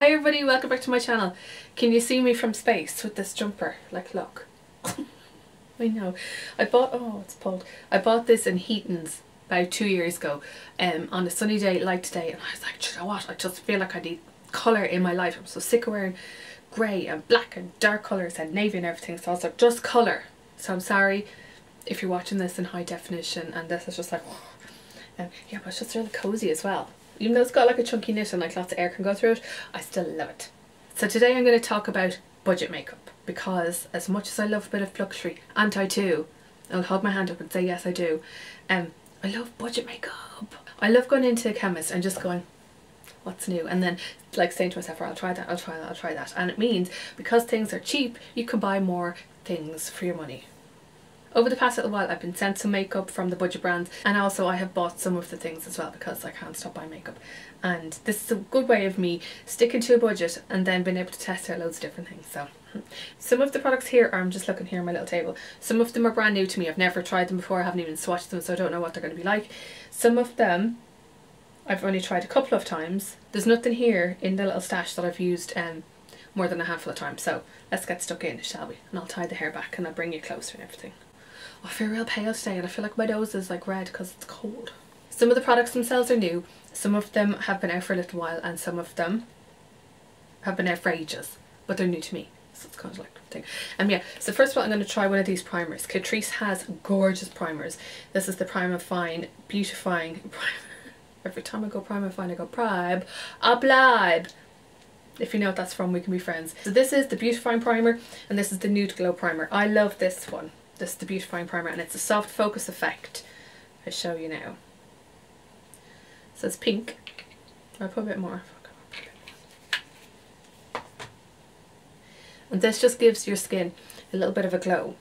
Hi everybody, welcome back to my channel. Can you see me from space with this jumper? Like, look. I know. I bought this in Heaton's about 2 years ago on a sunny day like today, and I was like, you know what, I just feel like I need colour in my life. I'm so sick of wearing grey and black and dark colours and navy and everything, so I was like, just colour. So I'm sorry if you're watching this in high definition and this is just like, yeah, but it's just really cosy as well. Even though it's got like a chunky knit and like lots of air can go through it, I still love it. So today I'm going to talk about budget makeup, because as much as I love a bit of luxury, and I do, I'll hold my hand up and say yes I do, I love budget makeup. I love going into a chemist and just going, what's new? And then like saying to myself, I'll try that, I'll try that, I'll try that. And it means because things are cheap, you can buy more things for your money. Over the past little while I've been sent some makeup from the budget brands, and also I have bought some of the things as well because I can't stop buying makeup. And this is a good way of me sticking to a budget and then being able to test out loads of different things. So some of the products here I'm just looking here on my little table. Some of them are brand new to me. I've never tried them before, I haven't even swatched them, so I don't know what they're going to be like. Some of them I've only tried a couple of times. There's nothing here in the little stash that I've used more than a handful of times. So let's get stuck in, shall we? And I'll tie the hair back and I'll bring you closer and everything. I feel real pale today and I feel like my nose is like red because it's cold. Some of the products themselves are new, some of them have been out for a little while, and some of them have been out for ages, but they're new to me, so it's kind of like a thing. Yeah, so first of all I'm going to try one of these primers. Catrice has gorgeous primers. This is the Primifying Beautifying primer. Every time I go Primifying I go Prime Ablibe. If you know what that's from, we can be friends. So this is the Beautifying primer and this is the Nude Glow primer. I love this one. This is the Beautifying primer and it's a soft focus effect. I'll show you now. So it's pink. I'll put a bit more. And this just gives your skin a little bit of a glow,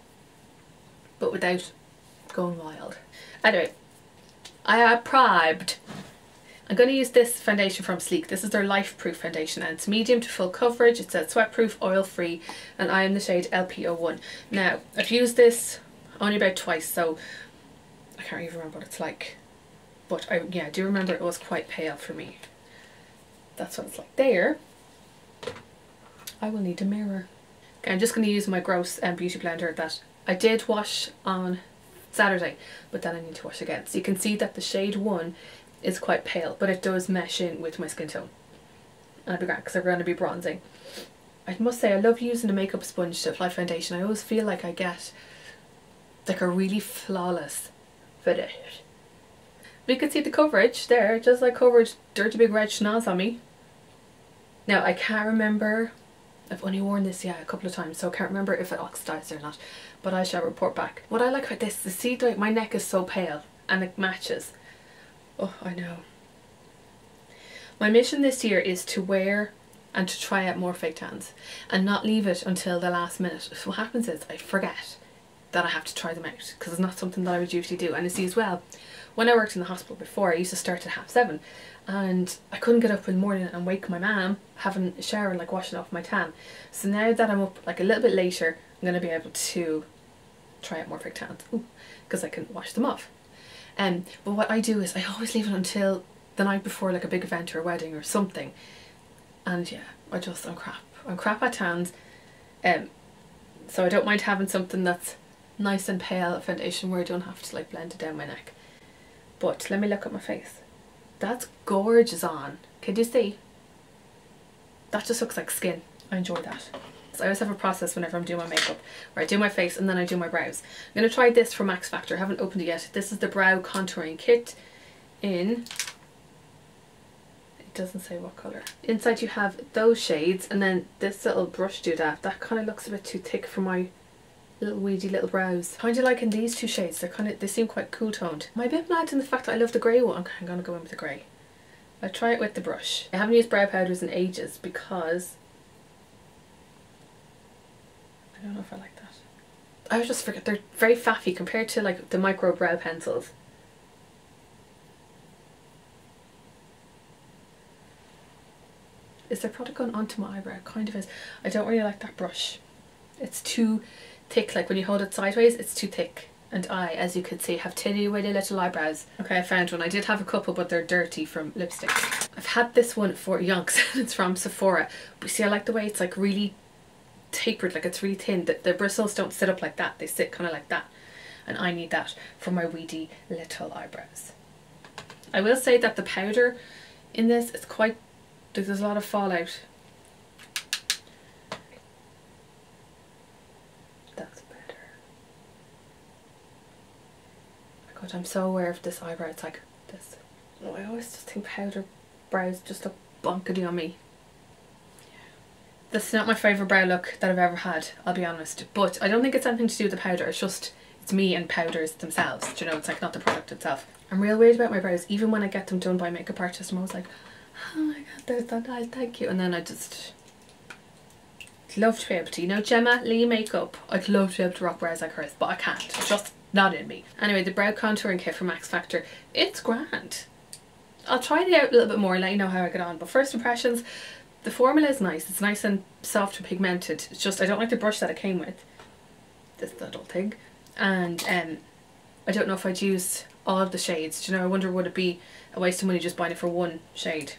but without going wild. Anyway, I have primed. I'm going to use this foundation from Sleek. This is their Lifeproof foundation and it's medium to full coverage. It says sweat proof, oil free, and I am the shade LP01. Now I've used this only about twice, so I can't even remember what it's like, but I do remember it was quite pale for me. That's what it's like there. I will need a mirror. Okay, I'm just going to use my gross beauty blender that I did wash on Saturday, but then I need to wash again. So you can see that the shade 1 is quite pale, but it does mesh in with my skin tone. And I'll be grand because I'm going to be bronzing. I must say I love using a makeup sponge to apply foundation. I always feel like I get like a really flawless finish. But you can see the coverage there, just like covered dirty big red schnoz on me. Now I can't remember, I've only worn this a couple of times, so I can't remember if it oxidized or not, but I shall report back. What I like about this is, see, like my neck is so pale and it matches. Oh, I know. My mission this year is to wear and to try out more fake tans and not leave it until the last minute. So what happens is I forget that I have to try them out because it's not something that I would usually do. And you see as well, when I worked in the hospital before, I used to start at 7:30 and I couldn't get up in the morning and wake my mum having a shower and like washing off my tan. So now that I'm up like a little bit later, I'm going to be able to try out more fake tans because I can wash them off. But what I do is I always leave it until the night before like a big event or a wedding or something, and yeah, I'm crap. I'm crap at tans, so I don't mind having something that's nice and pale foundation where I don't have to like blend it down my neck. But let me look at my face. That's gorgeous on. Can you see? That just looks like skin. I enjoy that. So I always have a process whenever I'm doing my makeup where I do my face and then I do my brows. I'm going to try this from Max Factor. I haven't opened it yet. This is the Brow Contouring Kit in, it doesn't say what colour. Inside you have those shades and then this little brush doodad. That kind of looks a bit too thick for my little weedy little brows. Kind of liking these two shades. They seem quite cool toned. Am I a bit mad in the fact that I love the grey one? Okay, I'm going to go in with the grey. I'll try it with the brush. I haven't used brow powders in ages because I don't know if I like that. I always just forget they're very faffy compared to like the micro brow pencils. Is there product going onto my eyebrow? Kind of is. I don't really like that brush. It's too thick, like when you hold it sideways it's too thick. And I, as you can see, have teeny weeny little eyebrows. Okay, I found one. I did have a couple but they're dirty from lipstick. I've had this one for yonks and it's from Sephora. But see, I like the way it's like really tapered, like it's really thin. The bristles don't sit up like that, they sit kind of like that. And I need that for my weedy little eyebrows. I will say that the powder in this is quite, there's a lot of fallout. That's better. Oh my god, I'm so aware of this eyebrow, it's like this. Oh, I always just think powder brows just look bonkedy on me. This is not my favourite brow look that I've ever had, I'll be honest. But I don't think it's anything to do with the powder, it's me and powders themselves. Do you know, it's like not the product itself. I'm real weird about my brows. Even when I get them done by a makeup artist, I'm always like, oh my god, they're so nice, thank you. And then I just love to be able to, you know, Gemma Lee makeup, I'd love to be able to rock brows like hers, but I can't. It's just not in me. Anyway, the brow contouring kit from Max Factor, it's grand. I'll try it out a little bit more and let you know how I get on. But first impressions, the formula is nice. It's nice and soft and pigmented. It's just I don't like the brush that it came with. This little thing. And I don't know if I'd use all of the shades. Do you know, I wonder would it be a waste of money just buying it for one shade.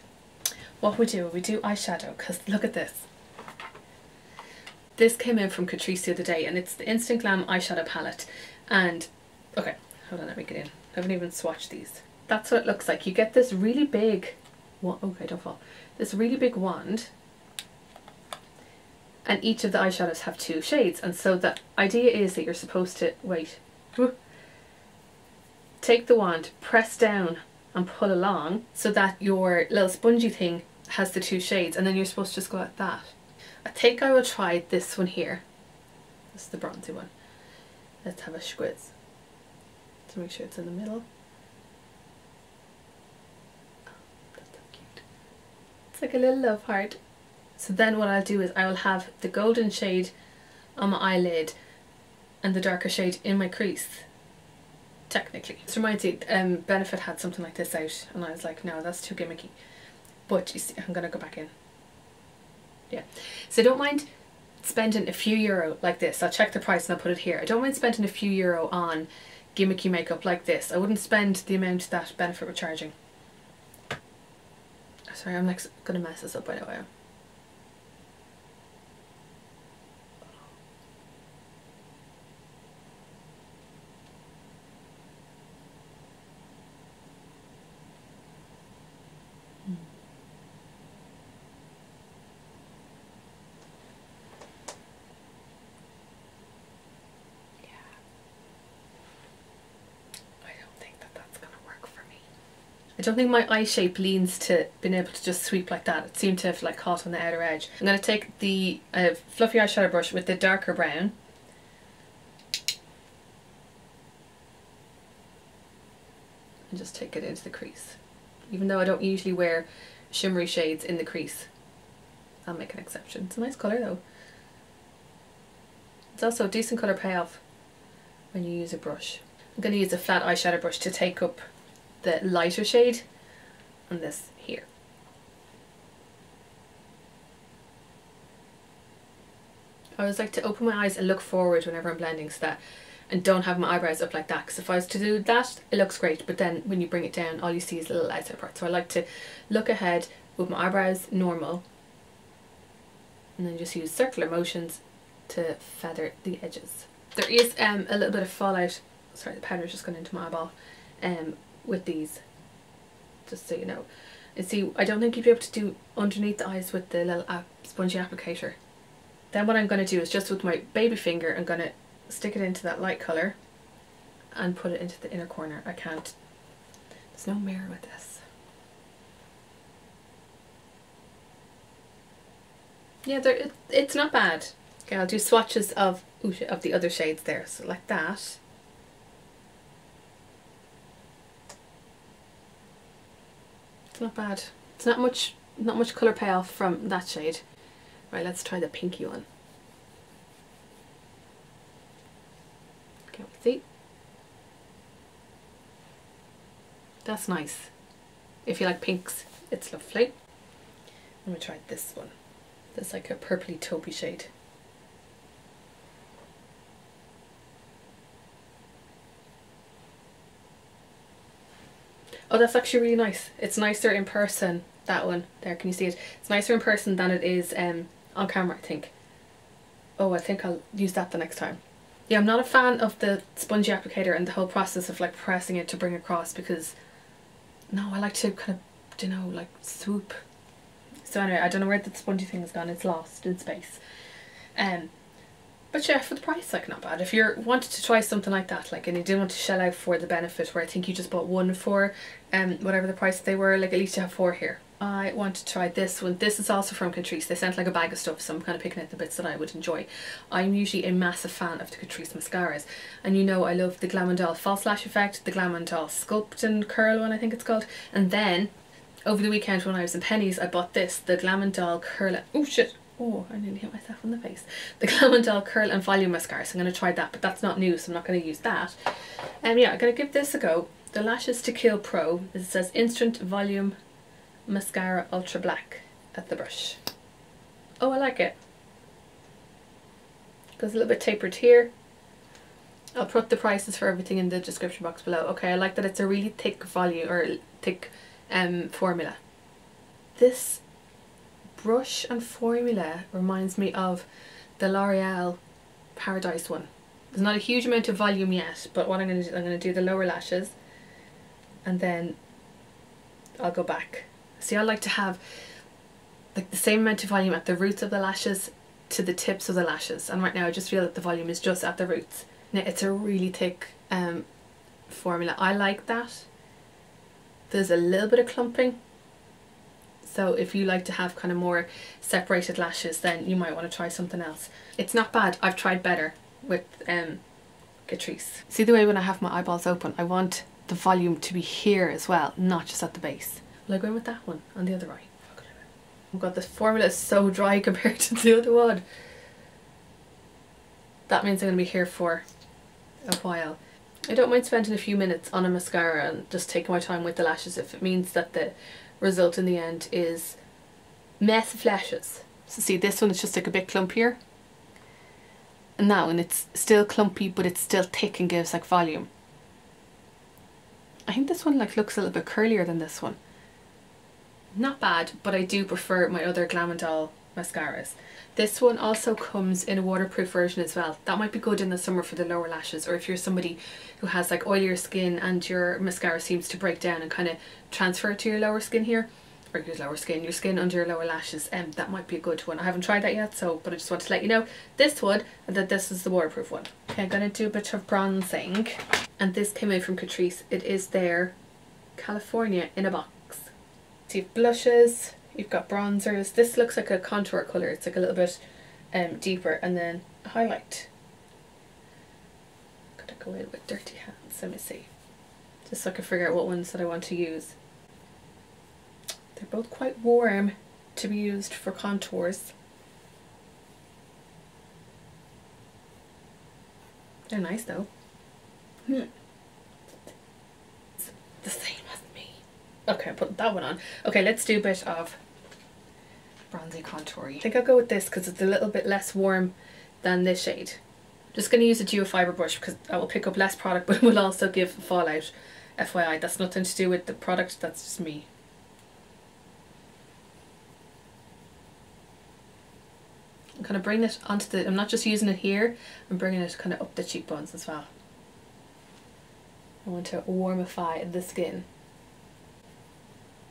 What we do eyeshadow, because look at this. This came in from Catrice the other day and it's the Instant Glam eyeshadow palette. And okay, hold on, let me get in. I haven't even swatched these. That's what it looks like. You get this really big, okay, don't fall. This really big wand, and each of the eyeshadows have 2 shades. And so the idea is that you're supposed to take the wand, press down and pull along so that your little spongy thing has the 2 shades, and then you're supposed to just go like that. I think I will try this one here. This is the bronzy one. Let's have a squiz to make sure it's in the middle. It's like a little love heart. So then what I'll do is I will have the golden shade on my eyelid and the darker shade in my crease, technically. This reminds me, Benefit had something like this out and I was like, no, that's too gimmicky. But you see, I'm gonna go back in. Yeah, so don't mind spending a few euro like this. I'll check the price and I'll put it here. I don't mind spending a few euro on gimmicky makeup like this. I wouldn't spend the amount that Benefit were charging. Sorry, I'm like gonna mess this up, I know I am. I don't think my eye shape leans to being able to just sweep like that. It seemed to have like caught on the outer edge. I'm going to take the fluffy eyeshadow brush with the darker brown and just take it into the crease. Even though I don't usually wear shimmery shades in the crease, I'll make an exception. It's a nice colour though. It's also a decent colour payoff when you use a brush. I'm going to use a flat eyeshadow brush to take up the lighter shade and this here. I always like to open my eyes and look forward whenever I'm blending, so that, and don't have my eyebrows up like that, because if I was to do that it looks great, but then when you bring it down all you see is a little outside part. So I like to look ahead with my eyebrows normal and then just use circular motions to feather the edges. There is a little bit of fallout, sorry, the powder's just gone into my eyeball, with these, just so you know. And see, I don't think you'd be able to do underneath the eyes with the little spongy applicator. Then what I'm going to do is just with my baby finger, I'm going to stick it into that light colour and put it into the inner corner. I can't, there's no mirror with this. Yeah, it's not bad. Okay, I'll do swatches of the other shades there, so like that. It's not bad. It's not much colour payoff from that shade. Right, let's try the pinky one. Okay, we'll see. That's nice. If you like pinks, it's lovely. I'm gonna try this one. That's like a purpley taupey shade. Oh, that's actually really nice. It's nicer in person That one there, can you see it? It's nicer in person than it is on camera, I think. Oh, I think I'll use that the next time. Yeah, I'm not a fan of the spongy applicator and the whole process of like pressing it to bring it across, because no, I like to kind of, you know, like swoop. So anyway, I don't know where the spongy thing has gone, it's lost in space. But yeah, for the price, like, not bad. If you're wanted to try something like that, like, and you didn't want to shell out for the benefit, where I think you just bought one for whatever the price they were, like, at least you have 4 here. I want to try this one. This is also from Catrice. They sent like a bag of stuff, so I'm kind of picking out the bits that I would enjoy. I'm usually a massive fan of the Catrice mascaras, and you know I love the Glam False Lash Effect, the Glam Sculpt and Curl one, I think it's called, and then over the weekend when I was in Penny's, I bought this, the Glam Curl. Oh shit! Oh, I nearly hit myself in the face. The Glam Curl and Volume Mascara, so I'm going to try that, but that's not new, so I'm not going to use that. Yeah, I'm going to give this a go. The Lashes to Kill Pro. It says Instant Volume Mascara Ultra Black at the brush. Oh, I like it. Goes a little bit tapered here. I'll put the prices for everything in the description box below. Okay, I like that it's a really thick volume, or thick formula. This brush and formula reminds me of the L'Oreal Paradise one. There's not a huge amount of volume yet, but what I'm going to do, I'm going to do the lower lashes, and then I'll go back. See, I like to have like the same amount of volume at the roots of the lashes to the tips of the lashes, and right now I just feel that the volume is just at the roots. Now it's a really thick formula. I like that. There's a little bit of clumping, so if you like to have kind of more separated lashes, then you might want to try something else. It's not bad. I've tried better with Catrice. See the way when I have my eyeballs open, I want the volume to be here as well, not just at the base. Will I go in with that one on the other eye? Oh god, this formula is so dry compared to the other one. That means I'm going to be here for a while. I don't mind spending a few minutes on a mascara and just taking my time with the lashes if it means that the result in the end is massive lashes. So see, this one is just like a bit clumpier, and that one it's still clumpy but it's still thick and gives like volume. I think this one like looks a little bit curlier than this one. Not bad, but I do prefer my other Glam mascaras. This one also comes in a waterproof version as well. That might be good in the summer for the lower lashes, or if you're somebody who has like oilier skin and your mascara seems to break down and kind of transfer to your lower skin here, or your skin under your lower lashes. That might be a good one. I haven't tried that yet, so but I just want to let you know this one, and that this is the waterproof one. Okay, I'm gonna do a bit of bronzing, and this came out from Catrice. It is their California in a box. So you've blushes, you've got bronzers. This looks like a contour colour. It's like a little bit deeper, and then a highlight. Gotta go in with dirty hands. Let me see, just so I can figure out what ones that I want to use. They're both quite warm to be used for contours. They're nice though. It's the same as me. Okay, I'll put that one on. Okay, let's do a bit of bronzy contouring. I think I'll go with this because it's a little bit less warm than this shade. Just going to use a duo fibre brush because that will pick up less product, but it will also give fallout. FYI, that's nothing to do with the product, that's just me. I'm kind of bringing it onto the, I'm not just using it here, I'm bringing it kind of up the cheekbones as well. I want to warmify the skin,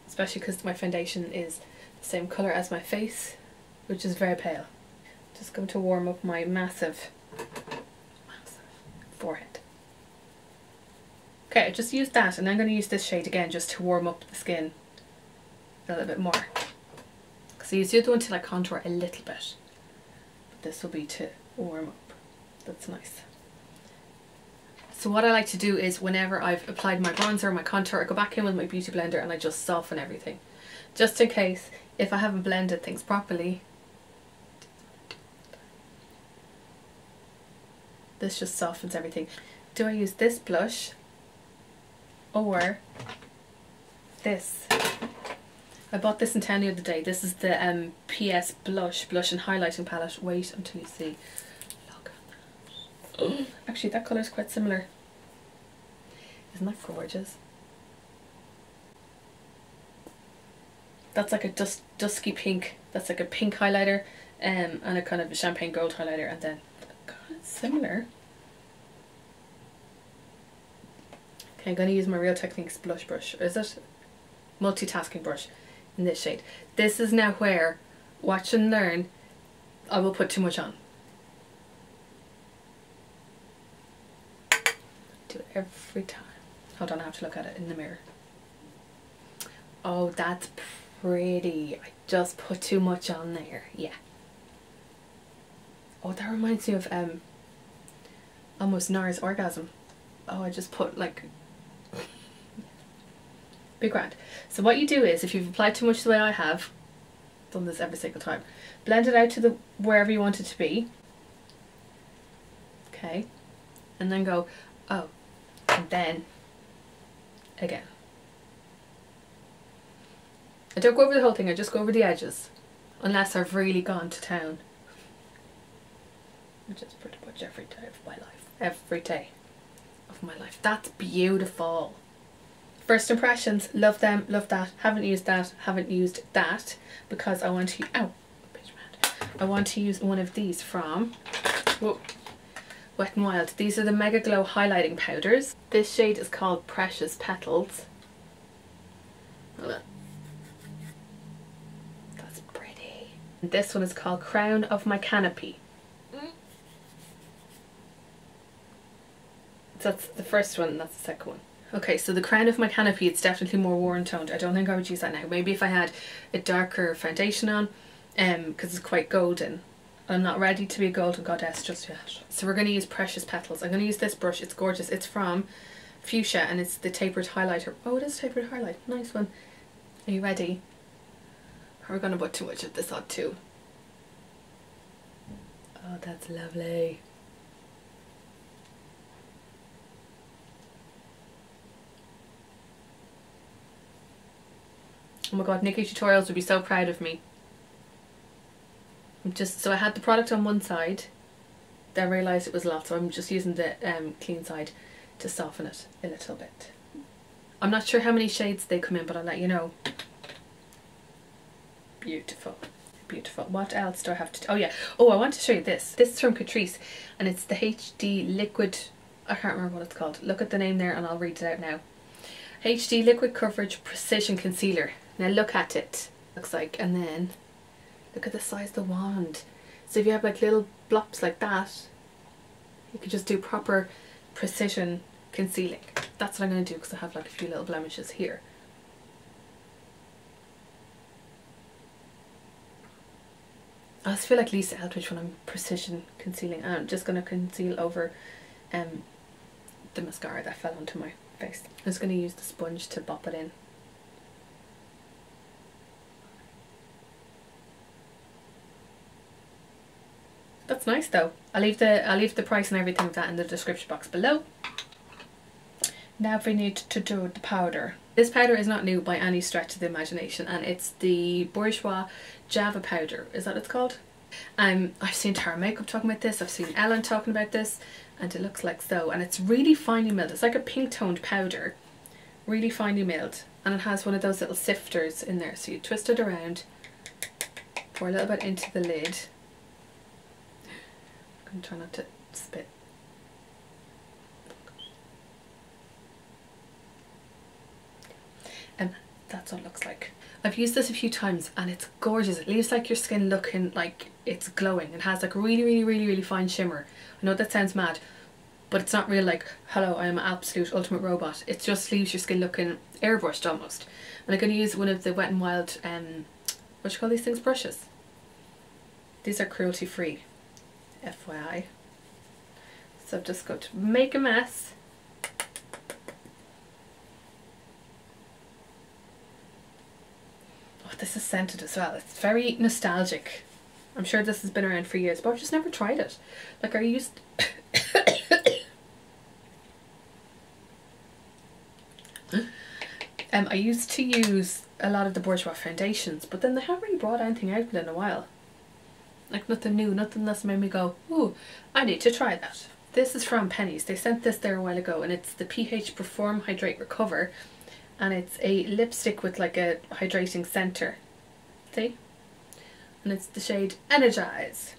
especially because my foundation is the same colour as my face, which is very pale. Just going to warm up my massive forehead. Okay, I just used that, and I'm going to use this shade again just to warm up the skin a little bit more. So use the other one to like contour a little bit. This will be to warm up. That's nice. So what I like to do is whenever I've applied my bronzer or my contour, I go back in with my beauty blender and I just soften everything. Just in case, if I haven't blended things properly, this just softens everything. Do I use this blush or this? I bought this in town the other day. This is the PS Blush and Highlighting Palette. Wait until you see. Look at that. Actually, that colour is quite similar. Isn't that gorgeous? That's like a dusky pink. That's like a pink highlighter, and a kind of a champagne gold highlighter, and then kind of similar. Okay, I'm going to use my Real Techniques blush brush. Or is it? Multitasking brush in this shade. This is now where, watch and learn, I will put too much on. Do it every time. Hold on, I have to look at it in the mirror. Oh, that's pretty. I just put too much on there. Yeah. Oh, that reminds me of almost Nara's Orgasm. Oh, I just put like big grand. So what you do is, if you've applied too much the way I have, done this every single time, blend it out to the wherever you want it to be. Okay. And then go, oh, and then again. I don't go over the whole thing, I just go over the edges. Unless I've really gone to town. Which is pretty much every day of my life. Every day of my life. That's beautiful. First impressions, love them, love that. Haven't used that, haven't used that. Because I want to, I want to use one of these from Wet n Wild. These are the Megaglow highlighting powders. This shade is called Precious Petals. Hold on. That's pretty. And this one is called Crown of my Canopy. So that's the first one, and that's the second one. Okay, so the Crown of my Canopy, it's definitely more warm toned. I don't think I would use that now. Maybe if I had a darker foundation on, because it's quite golden. I'm not ready to be a golden goddess just yet. So we're going to use Precious Petals. I'm going to use this brush. It's gorgeous. It's from Fuchsia, and it's the tapered highlighter. Oh, it is tapered highlight. Nice one. Are you ready? We're going to put too much of this on too. Oh, that's lovely. Oh my god, Nikki Tutorials would be so proud of me. So I had the product on one side, then I realised it was a lot, so I'm just using the clean side to soften it a little bit. I'm not sure how many shades they come in, but I'll let you know. Beautiful. Beautiful. What else do I have to do? Oh yeah. Oh, I want to show you this. This is from Catrice, and it's the HD Liquid, I can't remember what it's called. Look at the name there and I'll read it out now. HD Liquid Coverage Precision Concealer. Now look at it. Looks like, and then look at the size of the wand. So if you have like little blops like that, you could just do proper precision concealing. That's what I'm going to do, because I have like a few little blemishes here. I just feel like Lisa Eldridge when I'm precision concealing. I'm just going to conceal over the mascara that fell onto my face. I'm just going to use the sponge to bop it in. That's nice though. I'll leave the price and everything of that in the description box below. Now we need to do the powder. This powder is not new by any stretch of the imagination, and it's the Bourjois Java powder. Is that what it's called? I've seen Tara Makeup talking about this, I've seen Ellen talking about this, and it looks like so, and it's really finely milled. It's like a pink toned powder, really finely milled, and it has one of those little sifters in there, so you twist it around, pour a little bit into the lid. I'm trying not to spit. That's what it looks like. I've used this a few times and it's gorgeous. It leaves like your skin looking like it's glowing. It has like a really fine shimmer. I know that sounds mad, but it's not real like, hello, I am an absolute ultimate robot. It just leaves your skin looking airbrushed almost. And I'm going to use one of the Wet n Wild, what do you call these things, brushes? These are cruelty free, FYI. So I'm just going to make a mess. This is scented as well. It's very nostalgic. I'm sure this has been around for years, but I've just never tried it. Like I used I used to use a lot of the Bourjois foundations, but then they haven't really brought anything out in a while. Like nothing new, nothing that's made me go, ooh, I need to try that. This is from Pennies. They sent this there a while ago, and it's the PH Perform Hydrate Recover. And it's a lipstick with like a hydrating centre. See? And it's the shade Energise.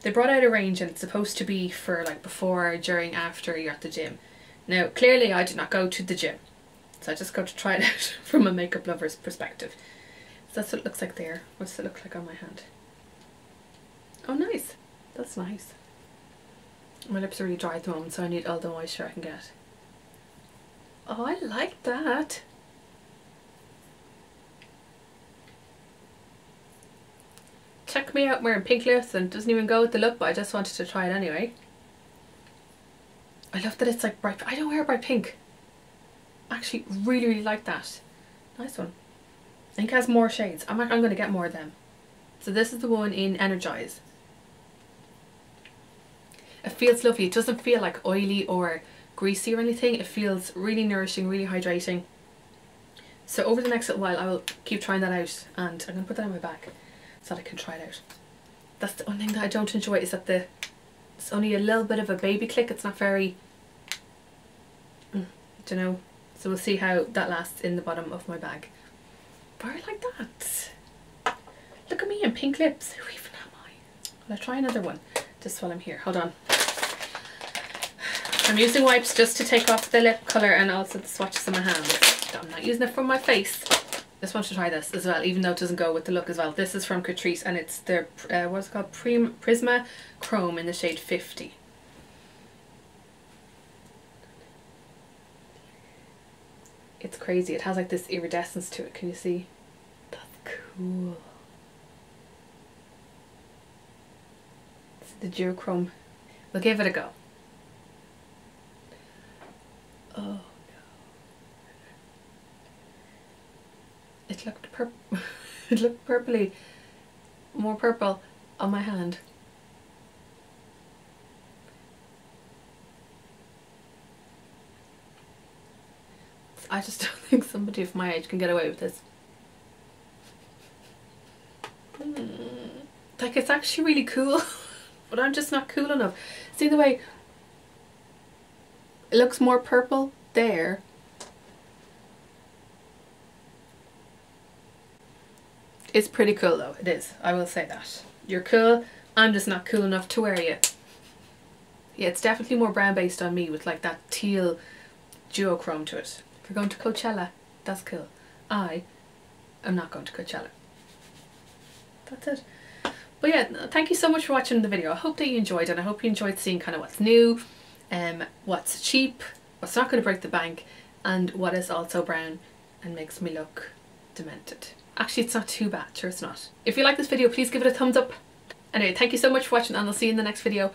They brought out a range and it's supposed to be for like before, during, after you're at the gym. Now clearly I did not go to the gym, so I just got to try it out from a makeup lover's perspective. So that's what it looks like there. What does it look like on my hand? Oh nice, that's nice. My lips are really dry at the moment, so I need all the moisture I can get. Oh, I like that. Check me out wearing pink lips, and it doesn't even go with the look, but I just wanted to try it anyway. I love that it's like bright. I don't wear bright pink. I actually really like that. Nice one. I think it has more shades. I'm going to get more of them. So this is the one in Energise. It feels lovely. It doesn't feel like oily or greasy or anything. It feels really nourishing, really hydrating. So over the next little while I will keep trying that out, and I'm going to put that on my back so that I can try it out. That's the only thing that I don't enjoy, is that it's only a little bit of a baby click. It's not very, you know. So we'll see how that lasts in the bottom of my bag. But I like that. Look at me in pink lips. Who even am I? Well, I'll try another one just while I'm here. Hold on. I'm using wipes just to take off the lip colour and also the swatches in my hands. I'm not using it from my face. Just want to try this as well, even though it doesn't go with the look as well. This is from Catrice and it's their, what's it called? Prisma Chrome in the shade 50. It's crazy. It has like this iridescence to it. Can you see? That's cool. It's the duochrome. We'll give it a go. Oh no. It looked purple. It looked purpley, more purple on my hand. I just don't think somebody of my age can get away with this. Like, it's actually really cool, but I'm just not cool enough. See the way it looks more purple there. It's pretty cool though, it is. I will say that. You're cool, I'm just not cool enough to wear you. Yeah, it's definitely more brown based on me with like that teal duochrome to it. If you're going to Coachella, that's cool. I am not going to Coachella. That's it. But yeah, thank you so much for watching the video. I hope that you enjoyed, and I hope you enjoyed seeing kind of what's new, what's cheap, what's not going to break the bank, and what is also brown and makes me look demented. Actually, it's not too bad. Sure, it's not. If you like this video, please give it a thumbs up. Anyway, thank you so much for watching, and I'll see you in the next video.